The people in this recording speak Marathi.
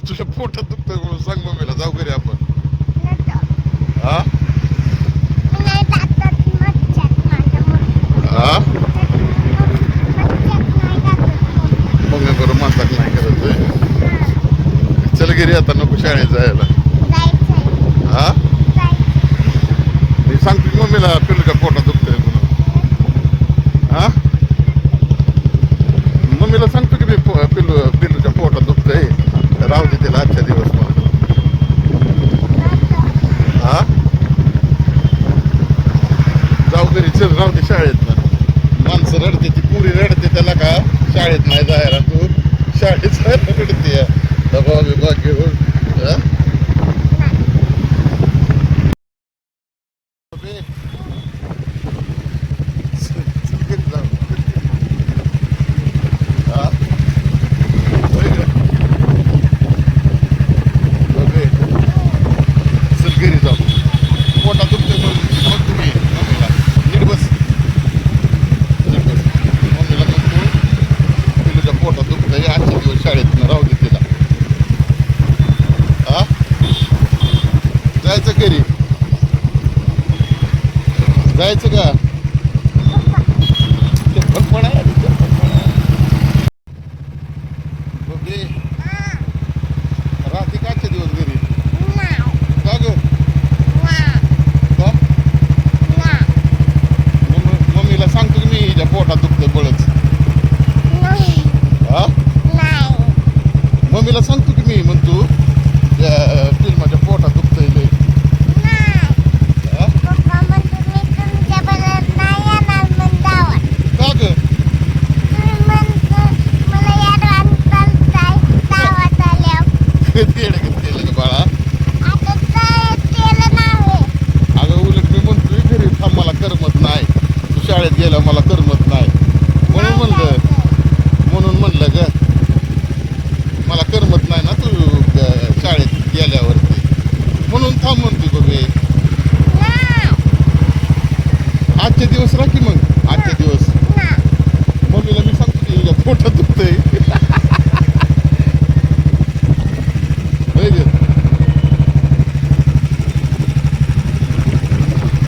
तुझ्या पोटात दुखतंय म्हणून सांग मम्मीला जाऊ घरी आपण. हा हा मम्मी बरोबर म्हणतात नाही करत होय. चल घरी आता नको शाळेत जायला. हा मी सांगतो की मम्मीला पिल्लूच्या पोटात दुखतंय म्हणून. हा मम्मीला सांगतो की मी पिल्लूच्या पोटात दुखतंय राहू दे तिला आजच्या दिवस म्हणून. हा जाऊ घरी चल राहू दे शाळेत ना. माणसं रडते ती पुरी रडते त्याला का शाळेत नाही जायला तू शाळेत जायला रडते दबा बिबा घेऊन. घरी जाऊ पोटात दुखतंय मग तुम्ही मम्मीला नीट बस नीट बस मम्मीला म्हणतो पिल्लूच्या पोटात दुखतंय आजच्या दिवस शाळेत राहू दे तिला. हा जायचं घरी जायचं का पण आहे बघे राहते का आजच्या दिवस घरी का ग मम्मीला सांगतो की मी हिच्या पोटात दुखतंय बळच. हा मम्मीला सांगतो की मी म्हणतो फिल्माच्या पोटात दुखतंय लय. का ग बाळा अगं उलट मी म्हणतोय घरी थांब मला करमत नाही तू शाळेत गेला मला करमत नाही म्हणून म्हणलं ग मला करमत नाही ना तू शाळेत गेल्यावरती म्हणून थांब म्हणतोय बघे. आजचे दिवस राखी मग आजचे दिवस मम्मीला मी सांगतो की पोटात